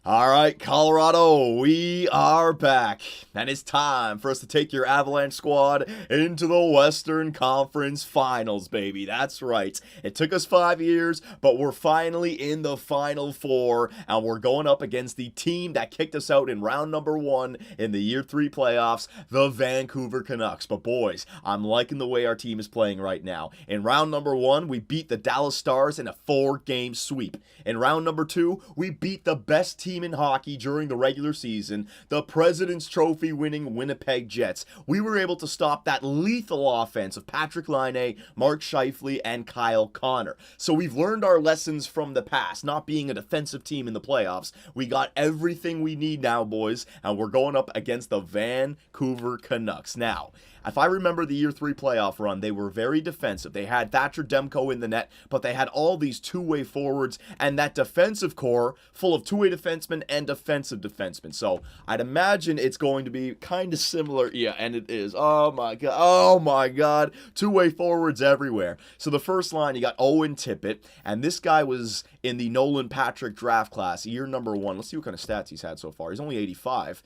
All right, Colorado, we are back, and it's time for us to take your Avalanche squad into the Western Conference Finals, baby. That's right. It took us 5 years, but we're finally in the Final Four, and we're going up against the team that kicked us out in round number 1 in the Year 3 playoffs, the Vancouver Canucks. But boys, I'm liking the way our team is playing right now. In round number 1, we beat the Dallas Stars in a 4-game sweep. In round number 2, we beat the best team in hockey during the regular season, the President's Trophy winning Winnipeg Jets. We were able to stop that lethal offense of Patrick Laine, Mark Scheifele, and Kyle Connor. So we've learned our lessons from the past, not being a defensive team in the playoffs. We got everything we need now, boys, and we're going up against the Vancouver Canucks. Now, if I remember the Year 3 playoff run, they were very defensive. They had Thatcher Demko in the net, but they had all these two-way forwards and that defensive core full of two-way defensemen and defensive defensemen. So I'd imagine it's going to be kind of similar. Yeah, and it is. Oh my God. Oh my God. Two-way forwards everywhere. So the first line, you got Owen Tippett, and this guy was in the Nolan Patrick draft class, year number 1. Let's see what kind of stats he's had so far. He's only 85.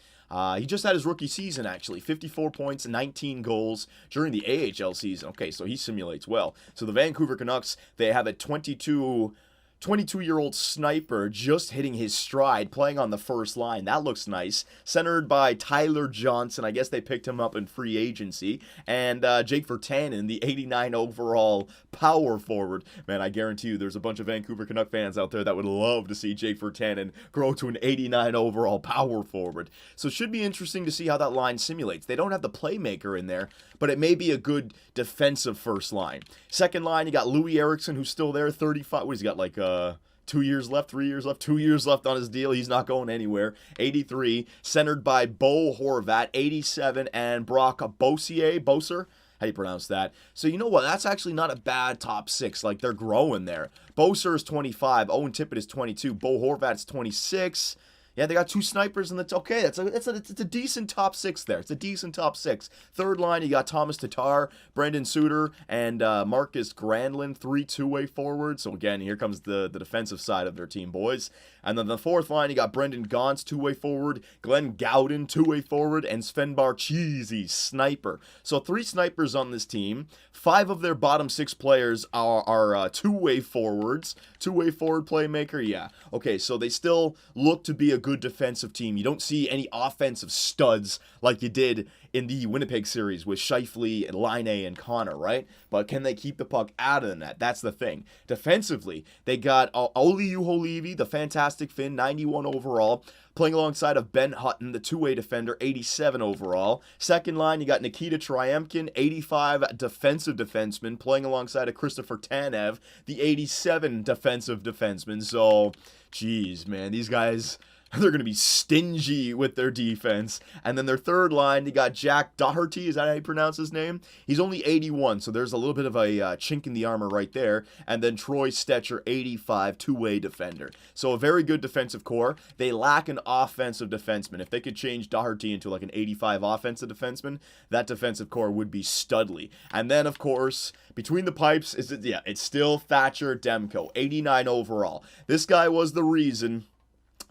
He just had his rookie season, actually. 54 points, 19 goals during the AHL season. Okay, so he simulates well. So the Vancouver Canucks, they have a 22-year-old sniper just hitting his stride, playing on the first line. That looks nice. Centered by Tyler Johnson. I guess they picked him up in free agency. And Jake Virtanen, the 89 overall power forward. Man, I guarantee you there's a bunch of Vancouver Canuck fans out there that would love to see Jake Virtanen grow to an 89 overall power forward. So it should be interesting to see how that line simulates. They don't have the playmaker in there, but it may be a good defensive first line. Second line, you got Louis Eriksson, who's still there, 35. What has he got, like 2 years left, 3 years left, 2 years left on his deal. He's not going anywhere. 83, centered by Bo Horvat, 87, and Brock Boser. How do you pronounce that? So you know what? That's actually not a bad top 6. Like, they're growing there. Boser is 25. Owen Tippett is 22. Bo Horvat's 26. Yeah, they got 2 snipers, and that's okay. It's a decent top 6 there. It's a decent top 6. Third line, you got Thomas Tatar, Brendan Suter, and Marcus Granlund, 3 two-way forwards. So again, here comes the defensive side of their team, boys. And then the fourth line, you got Brendan Gaunce, 2-way forward, Glenn Gowden, 2-way forward, and Sven Barcheesi, sniper. So 3 snipers on this team. 5 of their bottom 6 players are two-way forwards. Two-way forward playmaker, yeah. Okay, so they still look to be a good defensive team. You don't see any offensive studs like you did in the Winnipeg series with Scheifele and Laine and Connor, right? But can they keep the puck out of the net? That's the thing. Defensively, they got Olli Juholivi, the fantastic Finn, 91 overall, playing alongside of Ben Hutton, the two-way defender, 87 overall. Second line, you got Nikita Triumkin, 85 defensive defenseman, playing alongside of Christopher Tanev, the 87 defensive defenseman. So, geez, man, these guys, they're going to be stingy with their defense. And then their third line, you got Jack Doherty. Is that how you pronounce his name? He's only 81, so there's a little bit of a chink in the armor right there. And then Troy Stetcher, 85, two-way defender. So a very good defensive core. They lack an offensive defenseman. If they could change Doherty into like an 85 offensive defenseman, that defensive core would be studly. And then, of course, between the pipes, it's still Thatcher Demko, 89 overall. This guy was the reason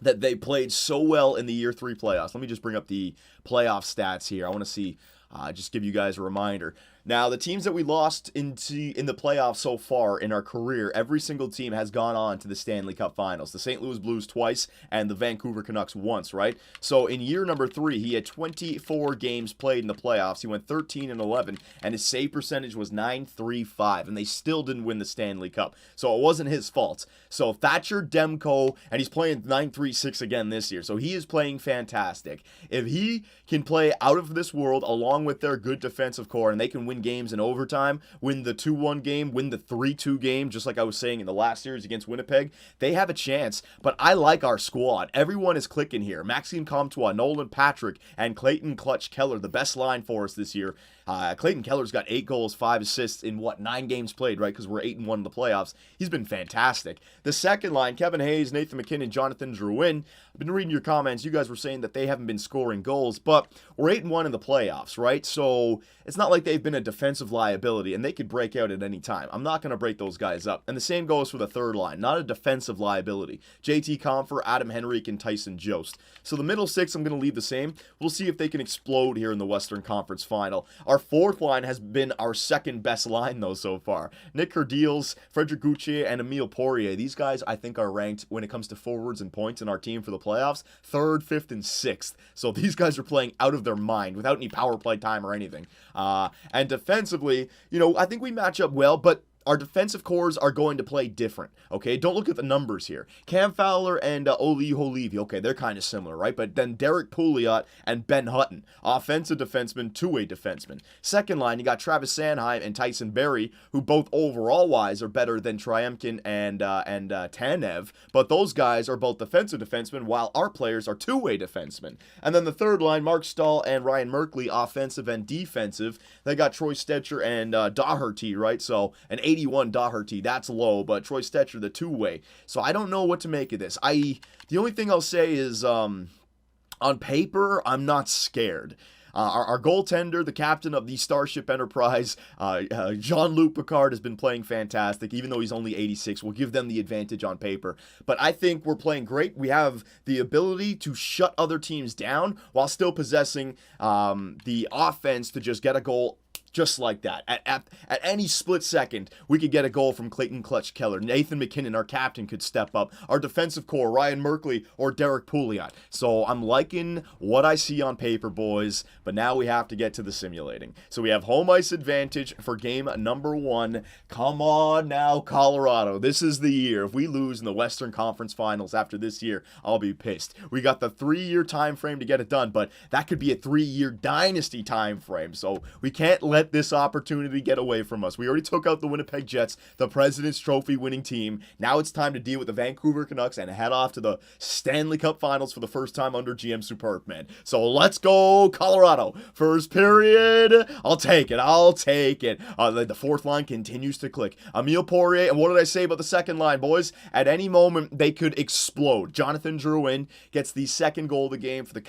that they played so well in the Year 3 playoffs. Let me just bring up the playoff stats here. I want to see, just give you guys a reminder. Now, the teams that we lost in the playoffs so far in our career, every single team has gone on to the Stanley Cup Finals. The St. Louis Blues twice and the Vancouver Canucks once, right? So in year number 3, he had 24 games played in the playoffs. He went 13-11, and his save percentage was .935, and they still didn't win the Stanley Cup. So it wasn't his fault. So Thatcher Demko, and he's playing .936 again this year. So he is playing fantastic. If he can play out of this world along with their good defensive core, and they can win games in overtime, win the 2-1 game, win the 3-2 game, just like I was saying in the last series against Winnipeg, they have a chance. But I like our squad. Everyone is clicking here. Maxime Comtois, Nolan Patrick, and Clayton Clutch Keller, the best line for us this year. Clayton Keller's got 8 goals, 5 assists in 9 games played, right? Because we're 8-1 in the playoffs. He's been fantastic. The second line, Kevin Hayes, Nathan McKinnon, Jonathan Drouin. I've been reading your comments. You guys were saying that they haven't been scoring goals, but we're 8-1 in the playoffs, right? right? So it's not like they've been a defensive liability, and they could break out at any time. I'm not going to break those guys up. And the same goes for the third line. Not a defensive liability. JT Compher, Adam Henrique, and Tyson Jost. So the middle six, I'm going to leave the same. We'll see if they can explode here in the Western Conference Final. Our fourth line has been our second best line, though, so far. Nick Kerdiles, Frederic Gauthier, and Emile Poirier. These guys, I think, are ranked, when it comes to forwards and points in our team for the playoffs, 3rd, 5th, and 6th. So these guys are playing out of their mind without any power play time or anything. And defensively, I think we match up well, but our defensive cores are going to play different, okay? Don't look at the numbers here. Cam Fowler and Oli Holivi, okay, they're kind of similar, right? But then Derek Pouliot and Ben Hutton, offensive defenseman, two-way defenseman. Second line, you got Travis Sanheim and Tyson Berry, who both overall-wise are better than Tryemkin and Tanev, but those guys are both defensive defensemen, while our players are two-way defensemen. And then the third line, Mark Stahl and Ryan Merkley, offensive and defensive. They got Troy Stetcher and Doherty, right? So an 81 Doherty, that's low, but Troy Stetcher, the two-way. So I don't know what to make of this. The only thing I'll say is, on paper, I'm not scared. Our goaltender, the captain of the Starship Enterprise, Jean-Luc Picard, has been playing fantastic, even though he's only 86. We'll give them the advantage on paper. But I think we're playing great. We have the ability to shut other teams down while still possessing the offense to just get a goal just like that. At any split second, we could get a goal from Clayton Clutch Keller. Nathan McKinnon, our captain, could step up. Our defensive core, Ryan Merkley or Derek Pouliot. So I'm liking what I see on paper, boys, but now we have to get to the simulating. So we have home ice advantage for game number 1. Come on now, Colorado. This is the year. If we lose in the Western Conference Finals after this year, I'll be pissed. We got the 3-year time frame to get it done, but that could be a 3-year dynasty time frame. So we can't let this opportunity get away from us. We already took out the Winnipeg Jets, the President's Trophy winning team. Now it's time to deal with the Vancouver Canucks and head off to the Stanley Cup Finals for the first time under GM Superb, man. So let's go, Colorado. First period. I'll take it. The fourth line continues to click. Emile Poirier, and what did I say about the second line, boys? At any moment, they could explode. Jonathan Drouin gets the second goal of the game for the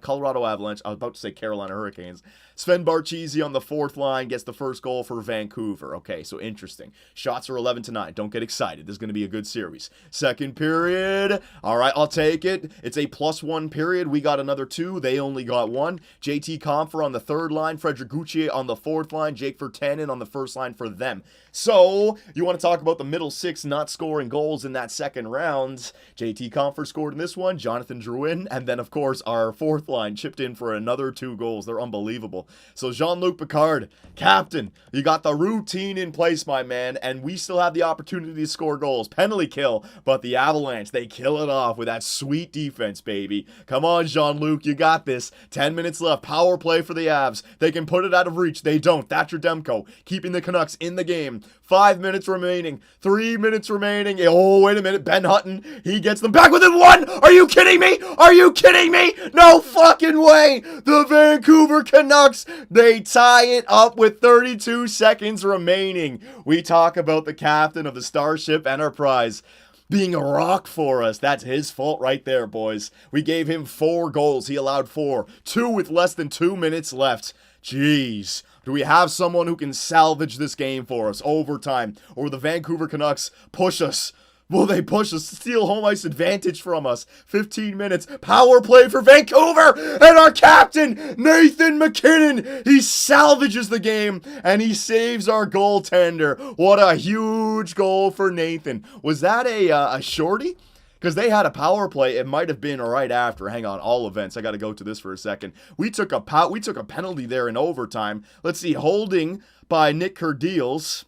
Colorado Avalanche. I was about to say Carolina Hurricanes. Sven Barchisi on the fourth line gets the first goal for Vancouver. Okay, so interesting. Shots are 11-9. Don't get excited. This is going to be a good series. Second period. All right, I'll take it. It's a +1 period. We got another 2. They only got 1. JT Compher on the third line. Frederic Gauthier on the fourth line. Jake Virtanen on the first line for them. So, you want to talk about the middle six not scoring goals in that second round. JT Compher scored in this one. Jonathan Drouin. And then, of course, our fourth line chipped in for another 2 goals. They're unbelievable. So Jean-Luc Picard, captain, you got the routine in place, my man, and we still have the opportunity to score goals. Penalty kill, but the Avalanche, they kill it off with that sweet defense, baby. Come on, Jean-Luc, you got this. 10 minutes left. Power play for the Avs. They can put it out of reach. They don't. Thatcher Demko keeping the Canucks in the game. 5 minutes remaining. 3 minutes remaining. Oh, wait a minute. Ben Hutton, he gets them back within 1. Are you kidding me? Are you kidding me? No fucking way. The Vancouver Canucks, they tie it up with 32 seconds remaining. We talk about the captain of the Starship Enterprise being a rock for us. That's his fault right there, boys. We gave him 4 goals. He allowed 4. 2 with less than 2 minutes left. Jeez. Do we have someone who can salvage this game for us? Overtime. Or will the Vancouver Canucks push us? Will they push us, steal home ice advantage from us? 15 minutes, power play for Vancouver, and our captain, Nathan McKinnon, he salvages the game, and he saves our goaltender. What a huge goal for Nathan. Was that a shorty? Because they had a power play. It might have been right after. Hang on, all events. I got to go to this for a second. We took a penalty there in overtime. Let's see, holding by Nick Kerdiles.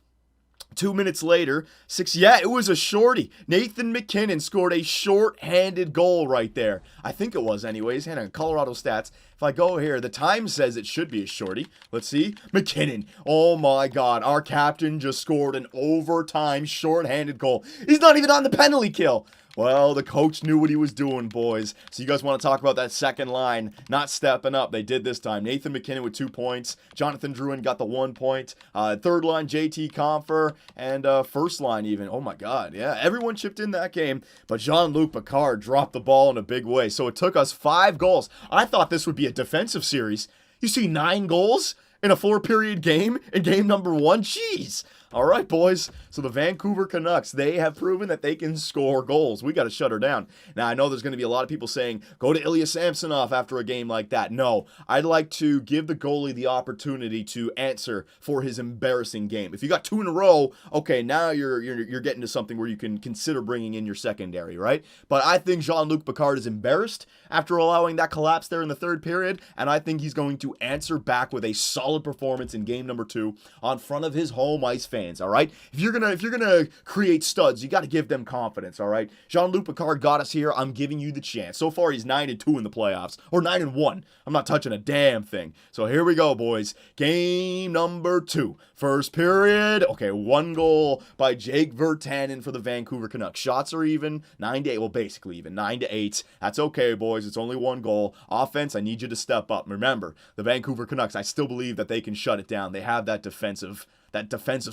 2 minutes later, it was a shorty. Nathan McKinnon scored a short-handed goal right there. I think it was anyways. Hang on, Colorado stats. If I go here, the time says it should be a shorty. Let's see. McKinnon. Oh my God. Our captain just scored an overtime short-handed goal. He's not even on the penalty kill. Well, the coach knew what he was doing, boys. So you guys want to talk about that second line not stepping up. They did this time. Nathan McKinnon with 2 points. Jonathan Drouin got the 1 point. Third line, JT Compher. And first line even. Oh, my God. Yeah, everyone chipped in that game. But Jean-Luc Picard dropped the ball in a big way. So it took us 5 goals. I thought this would be a defensive series. You see 9 goals in a 4-period game in game number 1? Jeez. All right, boys. So the Vancouver Canucks, they have proven that they can score goals. We got to shut her down. Now, I know there's going to be a lot of people saying, go to Ilya Samsonov after a game like that. No, I'd like to give the goalie the opportunity to answer for his embarrassing game. If you got 2 in a row, okay, now you're getting to something where you can consider bringing in your secondary, right? But I think Jean-Luc Picard is embarrassed after allowing that collapse there in the 3rd period, and I think he's going to answer back with a solid performance in game number 2 on front of his home ice fans, all right? If you're gonna create studs, you got to give them confidence, all right? Jean-Luc Picard got us here. I'm giving you the chance. So far, he's 9-2 in the playoffs, or 9-1. I'm not touching a damn thing. So here we go, boys. Game number 2. 1st period. Okay, 1 goal by Jake Virtanen for the Vancouver Canucks. Shots are even, 9-8. Well, basically even, 9-8. That's okay, boys. It's only 1 goal. Offense, I need you to step up. Remember, the Vancouver Canucks, I still believe that they can shut it down. They have that defensive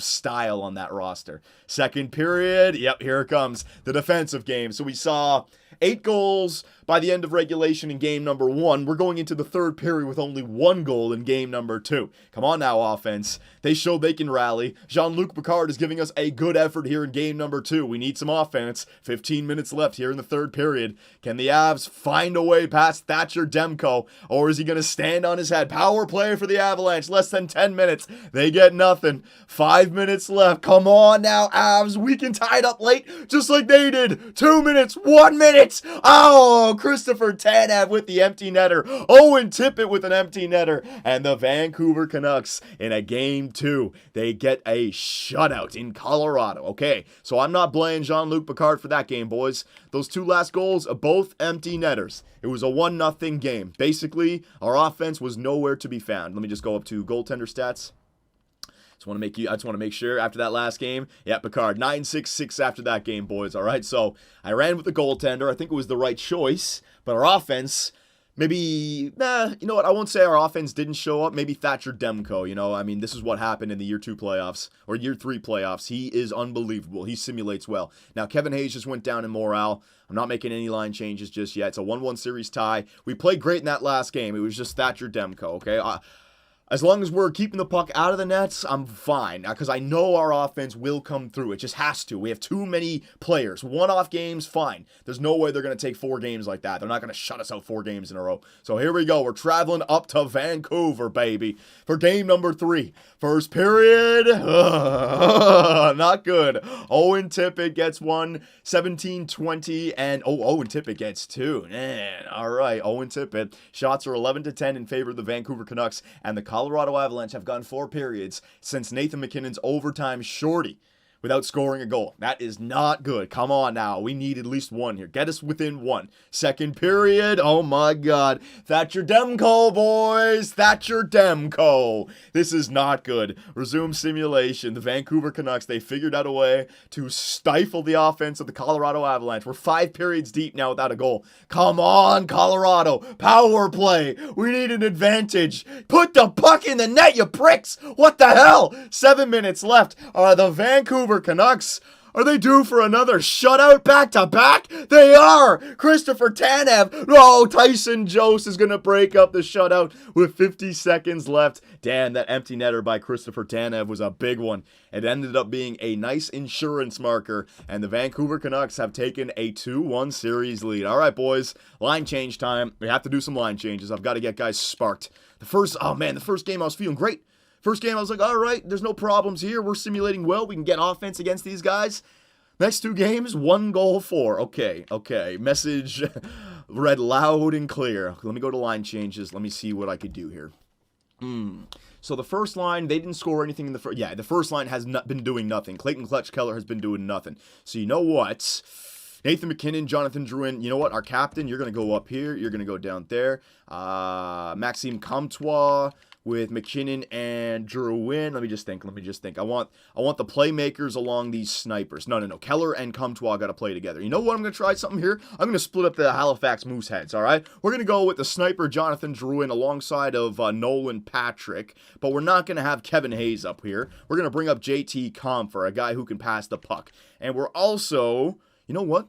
style on that roster. 2nd period, yep, here it comes, the defensive game. So we saw 8 goals by the end of regulation in game number 1. We're going into the 3rd period with only 1 goal in game number 2. Come on now, offense. They showed they can rally. Jean-Luc Picard is giving us a good effort here in game number 2. We need some offense. 15 minutes left here in the 3rd period. Can the Avs find a way past Thatcher Demko, or is he going to stand on his head? Power play for the Avalanche. Less than 10 minutes. They get nothing. 5 minutes left. Come on now, Avs. We can tie it up late just like they did. 2 minutes. 1 minute. Oh, Christopher Tanev with the empty netter. Owen Tippett with an empty netter. And the Vancouver Canucks in a game 2. They get a shutout in Colorado. Okay, so I'm not blaming Jean-Luc Picard for that game, boys. Those 2 last goals are both empty netters. It was a 1-0 game. Basically, our offense was nowhere to be found. Let me just go up to goaltender stats. I just want to make sure after that last game. Yeah, Picard, 9-6-6 after that game, boys. All right, so I ran with the goaltender. I think it was the right choice, but our offense, maybe, you know what? I won't say our offense didn't show up. Maybe Thatcher Demko, you know? I mean, this is what happened in the year 2 playoffs, or year 3 playoffs. He is unbelievable. He simulates well. Now, Kevin Hayes just went down in morale. I'm not making any line changes just yet. It's a 1-1 series tie. We played great in that last game. It was just Thatcher Demko, okay? As long as we're keeping the puck out of the nets, I'm fine. Because I know our offense will come through. It just has to. We have too many players. One-off games, fine. There's no way they're going to take 4 games like that. They're not going to shut us out 4 games in a row. So here we go. We're traveling up to Vancouver, baby, for game number 3. 1st period. Not good. Owen Tippett gets 1, 17-20, and Owen Tippett gets 2. Man, all right, Owen Tippett. Shots are 11-10 in favor of the Vancouver Canucks, and the Colorado Avalanche have gone 4 periods since Nathan MacKinnon's overtime shorty without scoring a goal. That is not good. Come on now. We need at least 1 here. Get us within 1. 2nd period. Oh my God. Thatcher Demko, boys. Thatcher Demko. This is not good. Resume simulation. The Vancouver Canucks, they figured out a way to stifle the offense of the Colorado Avalanche. We're 5 periods deep now without a goal. Come on, Colorado. Power play. We need an advantage. Put the puck in the net, you pricks. What the hell? 7 minutes left. The Vancouver Canucks, are they due for another shutout back-to-back? They are! Christopher Tanev. Oh, Tyson Jost is going to break up the shutout with 50 seconds left. Damn, that empty netter by Christopher Tanev was a big one. It ended up being a nice insurance marker, and the Vancouver Canucks have taken a 2-1 series lead. All right, boys, line change time. We have to do some line changes. I've got to get guys sparked. The first game I was feeling great. First game, I was like, all right, there's no problems here. We're simulating well. We can get offense against these guys. Next 2 games, 1 goal, 4. Okay. Message read loud and clear. Let me go to line changes. Let me see what I could do here. So the first line, they didn't score anything in the first. Yeah, the first line has not been doing nothing. Clayton Clutch-Keller has been doing nothing. So you know what? Nathan MacKinnon, Jonathan Drouin, you know what? Our captain, you're going to go up here. You're going to go down there. Maxime Comtois with MacKinnon and Drouin. Let me just think. I want the playmakers along these snipers. No. Keller and Comtois got to play together. You know what? I'm going to try something here. I'm going to split up the Halifax Mooseheads, all right? We're going to go with the sniper Jonathan Drouin alongside of Nolan Patrick, but we're not going to have Kevin Hayes up here. We're going to bring up JT Compher, a guy who can pass the puck. And we're also, you know what?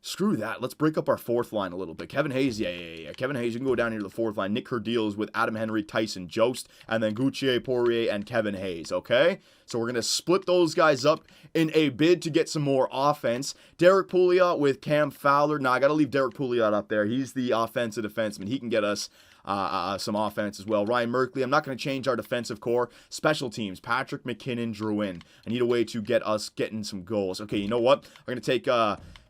Screw that. Let's break up our fourth line a little bit. Kevin Hayes, yeah. Kevin Hayes, you can go down here to the fourth line. Nick Kerdeals with Adam Henry, Tyson Jost, and then Gauthier, Poirier, and Kevin Hayes, okay? So we're going to split those guys up in a bid to get some more offense. Derek Pouliot with Cam Fowler. Now, I got to leave Derek Pouliot up there. He's the offensive defenseman. He can get us some offense as well. Ryan Merkley, I'm not going to change our defensive core. Special teams, Patrick McKinnon, Drouin. I need a way to get us getting some goals. Okay, you know what? I'm going to take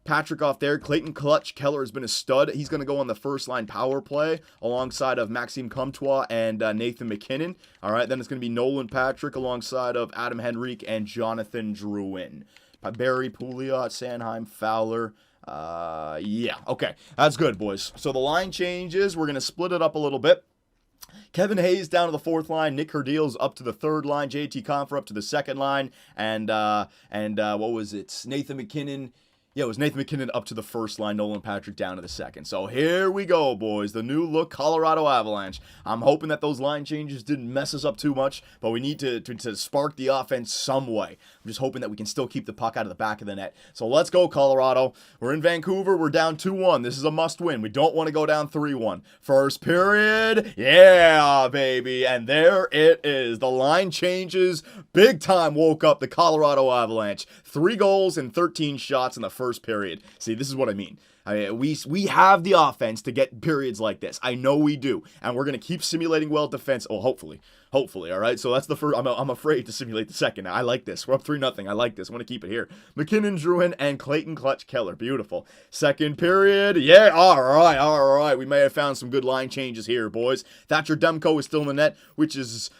Patrick off there. Clayton Clutch Keller has been a stud. He's going to go on the first line power play alongside of Maxime Comtois and Nathan McKinnon. All right, then it's going to be Nolan Patrick alongside of Adam Henrique and Jonathan Drouin. Barry, Pouliot, Sanheim, Fowler. Yeah, okay. That's good, boys. So the line changes. We're going to split it up a little bit. Kevin Hayes down to the fourth line, Nick Kerdeals up to the third line, JT Compher up to the second line, and what was it? Nathan McKinnon. Yeah, it was Nathan McKinnon up to the first line, Nolan Patrick down to the second. So here we go, boys. The new look Colorado Avalanche. I'm hoping that those line changes didn't mess us up too much, but we need to spark the offense some way. I'm just hoping that we can still keep the puck out of the back of the net. So let's go, Colorado. We're in Vancouver. We're down 2-1. This is a must-win. We don't want to go down 3-1. First period. Yeah, baby. And there it is. The line changes. Big time woke up the Colorado Avalanche. 3 goals and 13 shots in the first period. See, this is what I mean. We have the offense to get periods like this. I know we do. And we're going to keep simulating well defense. Oh, hopefully. Hopefully, all right? So that's the first. I'm afraid to simulate the second. I like this. We're up 3-0. I like this. I want to keep it here. McKinnon, Drouin, and Clayton Clutch Keller. Beautiful. Second period. Yeah, all right. We may have found some good line changes here, boys. Thatcher Demko is still in the net, which is,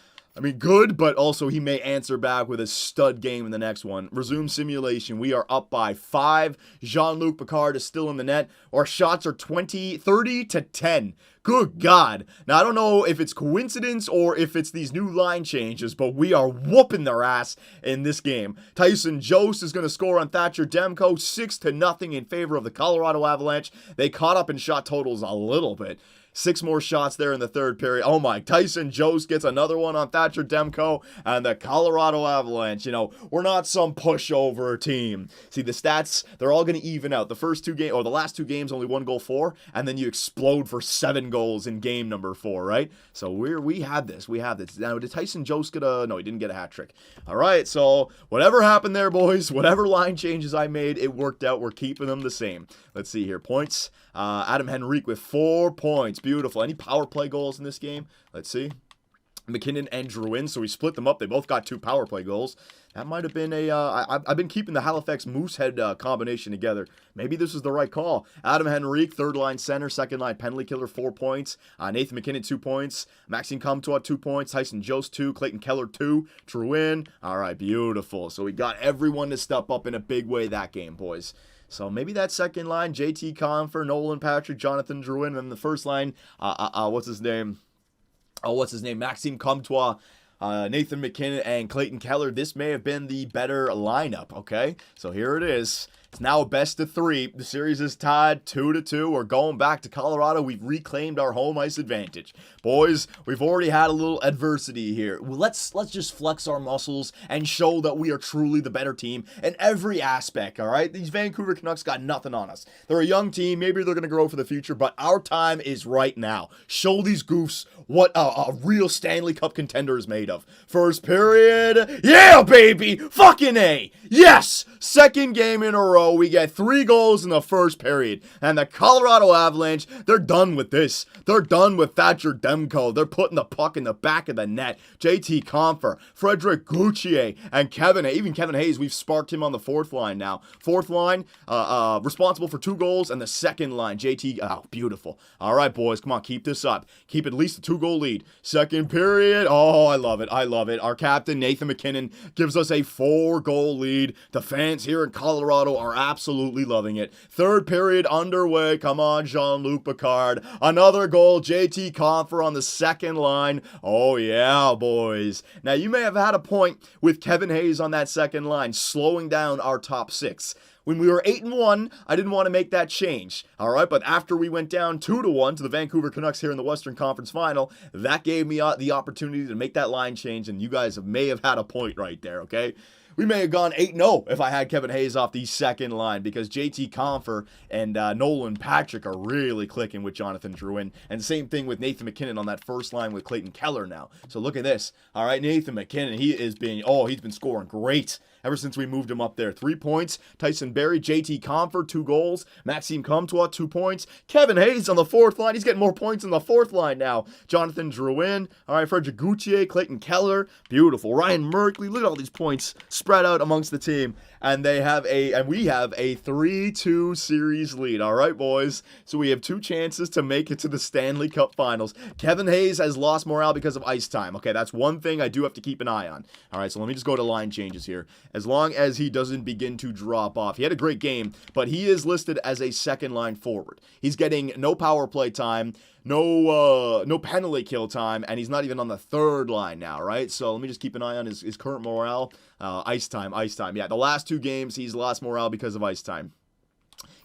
good, but also he may answer back with a stud game in the next one. Resume simulation. We are up by 5. Jean-Luc Picard is still in the net. Our shots are 30-10. Good God. Now, I don't know if it's coincidence or if it's these new line changes, but we are whooping their ass in this game. Tyson Jost is going to score on Thatcher Demko, 6-0 in favor of the Colorado Avalanche. They caught up in shot totals a little bit. 6 more shots there in the third period. Oh my, Tyson Jost gets another one on Thatcher Demko, and the Colorado Avalanche, we're not some pushover team. See, the stats, they're all going to even out. The first 2 games, or the last 2 games, only 1 goal for, and then you explode for 7 goals in game number 4, right? So we had this. Now, did Tyson Jost get no, he didn't get a hat trick. All right, so whatever happened there, boys, whatever line changes I made, it worked out. We're keeping them the same. Let's see here. Points. Adam Henrique with 4 points. Beautiful. Any power play goals in this game? Let's see. McKinnon and Drouin, so we split them up. They both got 2 power play goals. That might have been I've been keeping the Halifax Moosehead combination together. Maybe this is the right call. Adam Henrique, third line center, second line penalty killer, 4 points. Nathan McKinnon, 2 points. Maxime Comtois, 2 points. Tyson Jost, 2. Clayton Keller, 2. Drouin. All right, beautiful. So we got everyone to step up in a big way that game, boys. So maybe that second line, JT Compher, Nolan Patrick, Jonathan Drouin, and then the first line, what's his name? Maxime Comtois, Nathan McKinnon, and Clayton Keller. This may have been the better lineup, okay? So here it is. It's now a best of 3. The series is tied 2-2. We're going back to Colorado. We've reclaimed our home ice advantage. Boys, we've already had a little adversity here. Let's just flex our muscles and show that we are truly the better team in every aspect, all right? These Vancouver Canucks got nothing on us. They're a young team. Maybe they're going to grow for the future, but our time is right now. Show these goofs what a real Stanley Cup contender is made of. First period. Yeah, baby! Fucking A! Yes! Second game in a row. We get 3 goals in the first period. And the Colorado Avalanche, they're done with this. They're done with Thatcher Demko. They're putting the puck in the back of the net. JT Compher, Frederick Gauthier, and even Kevin Hayes, we've sparked him on the fourth line now. Fourth line, responsible for 2 goals, and the second line, JT, beautiful. All right, boys, come on, keep this up. Keep at least a 2-goal lead. Second period, oh, I love it. Our captain, Nathan McKinnon, gives us a 4-goal lead. The fans here in Colorado are absolutely loving it. Third period underway. Come on, Jean-Luc Picard. Another goal. JT Compher on the second line. Oh, yeah, boys. Now, you may have had a point with Kevin Hayes on that second line, slowing down our top 6. When we were 8-1, I didn't want to make that change, all right? But after we went down 2-1 to the Vancouver Canucks here in the Western Conference Final, that gave me the opportunity to make that line change, and you guys may have had a point right there, okay? We may have gone 8-0 if I had Kevin Hayes off the second line, because JT Compher and Nolan Patrick are really clicking with Jonathan Drouin. And same thing with Nathan MacKinnon on that first line with Clayton Keller now. So look at this. All right, Nathan MacKinnon, he's been scoring great ever since we moved him up there. 3 points. Tyson Barrie, JT Compher, 2 goals. Maxime Comtois, 2 points. Kevin Hayes on the fourth line. He's getting more points on the fourth line now. Jonathan Drouin. All right, Frederick Gauthier, Clayton Keller. Beautiful. Ryan Merkley. Look at all these points spread out amongst the team. And we have a 3-2 series lead. All right, boys. So we have 2 chances to make it to the Stanley Cup Finals. Kevin Hayes has lost morale because of ice time. Okay, that's one thing I do have to keep an eye on. All right, so let me just go to line changes here. As long as he doesn't begin to drop off. He had a great game, but he is listed as a second line forward. He's getting no power play time, no penalty kill time, and he's not even on the third line now, right? So let me just keep an eye on his current morale. Ice time. Yeah, the last 2 games, he's lost morale because of ice time.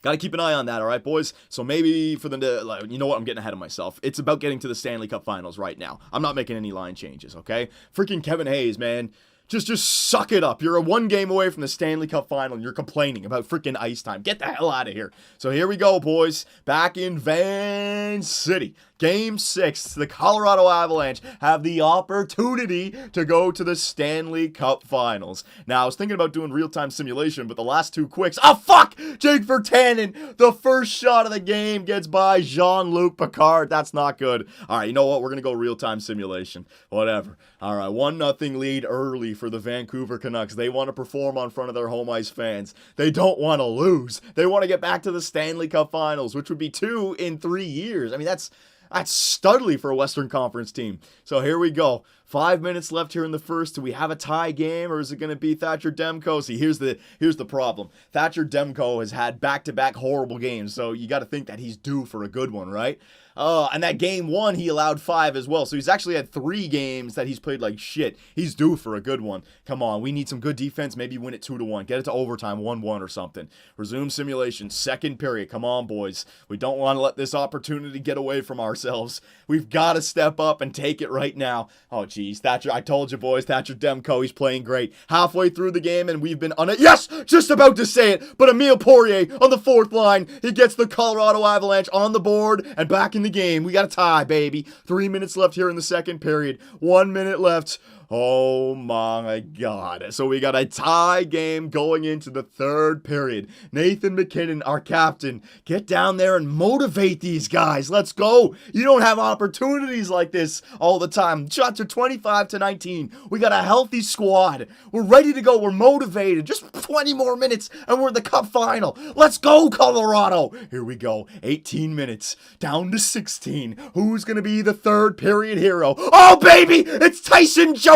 Got to keep an eye on that, all right, boys? So maybe for you know what? I'm getting ahead of myself. It's about getting to the Stanley Cup Finals right now. I'm not making any line changes, okay? Freaking Kevin Hayes, man. Just suck it up. You're 1 game away from the Stanley Cup Final, and you're complaining about freaking ice time. Get the hell out of here. So here we go, boys. Back in Van City. Game 6, the Colorado Avalanche have the opportunity to go to the Stanley Cup Finals. Now, I was thinking about doing real-time simulation, but the last 2 quicks... Oh, fuck! Jake Virtanen, the first shot of the game, gets by Jean-Luc Picard. That's not good. All right, you know what? We're going to go real-time simulation. Whatever. All right, 1-0 lead early for the Vancouver Canucks. They want to perform on front of their home ice fans. They don't want to lose. They want to get back to the Stanley Cup Finals, which would be 2 in 3 years. I mean, that's studly for a Western Conference team. So here we go. 5 minutes left here in the first. Do we have a tie game, or is it going to be Thatcher Demko? See, here's the problem. Thatcher Demko has had back-to-back horrible games, so you got to think that he's due for a good one, right? And that game 1, he allowed 5 as well. So he's actually had 3 games that he's played like shit. He's due for a good one. Come on, we need some good defense. Maybe win it 2-1. Get it to overtime, 1-1 or something. Resume simulation, second period. Come on, boys. We don't want to let this opportunity get away from ourselves. We've got to step up and take it right now. Oh, geez, Thatcher, I told you, boys. Thatcher Demko, he's playing great. Halfway through the game, and we've been on it. Yes, just about to say it, but Emile Poirier on the 4th line. He gets the Colorado Avalanche on the board and back in the game. We got a tie, baby. 3 minutes left here in the second period. 1 minute left. Oh my God. So we got a tie game going into the third period. Nathan MacKinnon, our captain, get down there and motivate these guys. Let's go. You don't have opportunities like this all the time. Shots are 25-19. We got a healthy squad. We're ready to go. We're motivated. Just 20 more minutes and we're in the cup final. Let's go, Colorado. Here we go. 18 minutes down to 16. Who's going to be the third period hero? Oh, baby, it's Tyson Jost.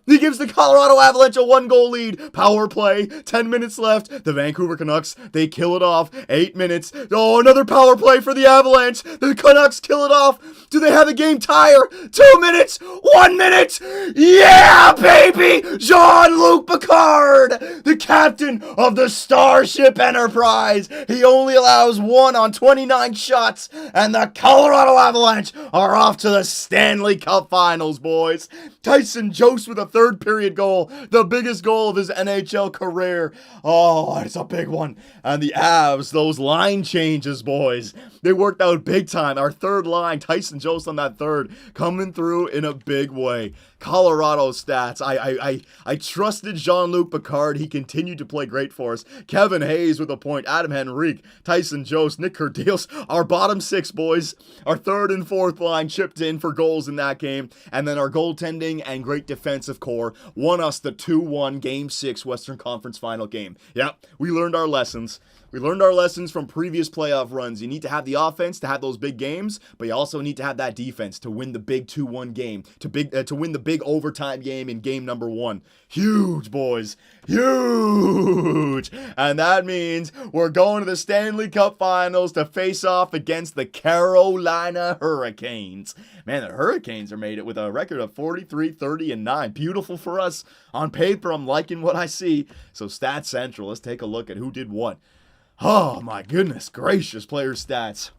He gives the Colorado Avalanche a 1-goal lead. Power play. 10 minutes left. The Vancouver Canucks, they kill it off. 8 minutes. Oh, another power play for the Avalanche. The Canucks kill it off. Do they have a game tire? 2 minutes. 1 minute. Yeah, baby. Jean-Luc Picard, the captain of the Starship Enterprise. He only allows 1 on 29 shots. And the Colorado Avalanche are off to the Stanley Cup Finals, boys. Tyson Jost with a third period goal. The biggest goal of his NHL career. Oh, it's a big one. And the Avs, those line changes, boys. They worked out big time. Our third line, Tyson Jost on that third, coming through in a big way. Colorado stats. I trusted Jean-Luc Picard. He continued to play great for us. Kevin Hayes with a point. Adam Henrique, Tyson Jost, Nick Kurdiels. Our bottom 6, boys. Our third and fourth line chipped in for goals in that game. And then our goaltending and great defensive core won us the 2-1 Game 6 Western Conference Final game. Yep, we learned our lessons. We learned our lessons from previous playoff runs. You need to have the offense to have those big games, but you also need to have that defense to win the big 2-1 game, to win the big overtime game in game number 1. Huge, boys. Huge. And that means we're going to the Stanley Cup Finals to face off against the Carolina Hurricanes. Man, the Hurricanes are made it with a record of 43-30-9. Beautiful for us. On paper, I'm liking what I see. So Stats Central, let's take a look at who did what. Oh, my goodness gracious, player stats.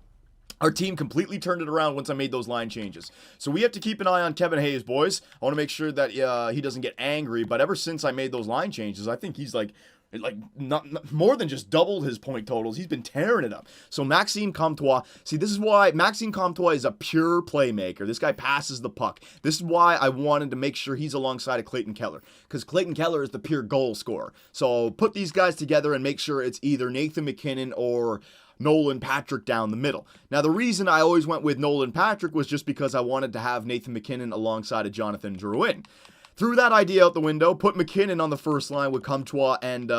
Our team completely turned it around once I made those line changes. So we have to keep an eye on Kevin Hayes, boys. I want to make sure that he doesn't get angry. But ever since I made those line changes, I think he's like not more than just doubled his point totals. He's been tearing it up. So Maxime Comtois, see, this is why Maxime Comtois is a pure playmaker. This guy passes the puck. This is why I wanted to make sure he's alongside of Clayton Keller, because Clayton Keller is the pure goal scorer. So put these guys together and make sure it's either Nathan MacKinnon or Nolan Patrick down the middle. Now, the reason I always went with Nolan Patrick was just because I wanted to have Nathan MacKinnon alongside of Jonathan Drouin. Threw that idea out the window, put MacKinnon on the first line with Comtois and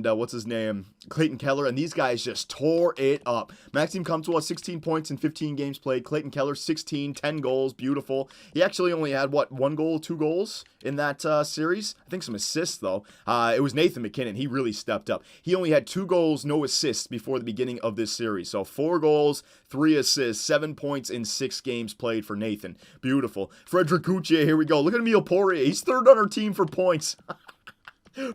what's his name, Clayton Keller, and these guys just tore it up. Maxime Comtois, 16 points in 15 games played. Clayton Keller, 16, 10 goals, beautiful. He actually only had, 1 goal, 2 goals in that series? I think some assists, though. It was Nathan MacKinnon. He really stepped up. He only had 2 goals, no assists before the beginning of this series. So 4 goals, 3 assists, 7 points in 6 games played for Nathan. Beautiful. Frederic Gauthier, here we go. Look at Emile Poirier. He's third on our team for points.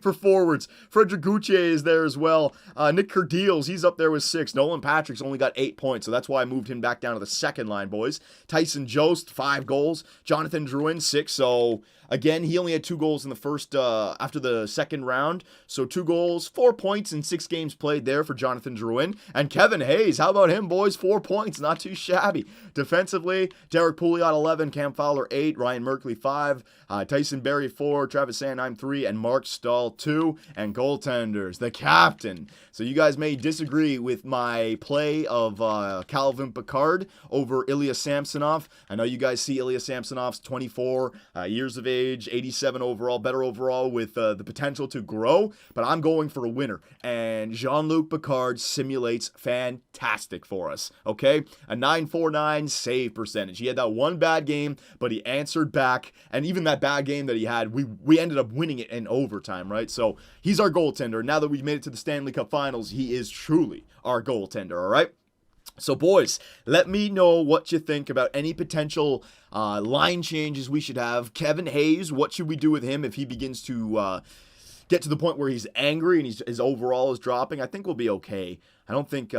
For forwards, Frederic Gauthier is there as well. Nick Kerdeals, he's up there with 6. Nolan Patrick's only got 8 points, so that's why I moved him back down to the second line, boys. Tyson Jost, 5 goals. Jonathan Drouin, 6. So again, he only had 2 goals in the first after the second round. So 2 goals, 4 points in 6 games played there for Jonathan Drouin. And Kevin Hayes, how about him, boys? 4 points, not too shabby. Defensively, Derek Pouliot, 11. Cam Fowler, 8. Ryan Merkley, 5. Tyson Berry, 4. Travis Sanheim, 3. And Mark Stahl, 2. And goaltenders, the captain. So you guys may disagree with my play of Calvin Pickard over Ilya Samsonov. I know you guys see Ilya Samsonov's 24 years of age, 87 overall, better overall with the potential to grow, but I'm going for a winner. And Jean-Luc Picard simulates fantastic for us, okay? A 949 save percentage. He had that one bad game, but he answered back, and even that bad game that he had, we ended up winning it in overtime, right? So he's our goaltender. Now that we've made it to the Stanley Cup Finals, he is truly our goaltender, all right? So, boys, let me know what you think about any potential line changes we should have. Kevin Hayes, what should we do with him if he begins to get to the point where he's angry and his overall is dropping? I think we'll be okay. I don't think...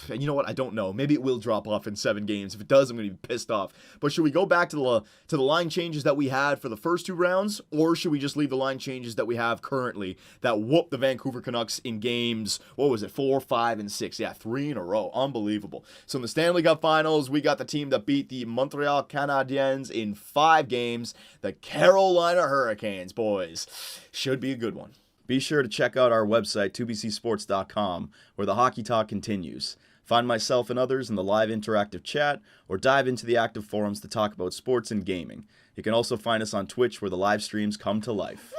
you know what? I don't know. Maybe it will drop off in 7 games. If it does, I'm going to be pissed off. But should we go back to the line changes that we had for the first 2 rounds, or should we just leave the line changes that we have currently that whoop the Vancouver Canucks in games, 4, 5, and 6? Yeah, 3 in a row. Unbelievable. So in the Stanley Cup Finals, we got the team that beat the Montreal Canadiens in 5 games, the Carolina Hurricanes, boys. Should be a good one. Be sure to check out our website, 2bcsports.com, where the hockey talk continues. Find myself and others in the live interactive chat, or dive into the active forums to talk about sports and gaming. You can also find us on Twitch, where the live streams come to life.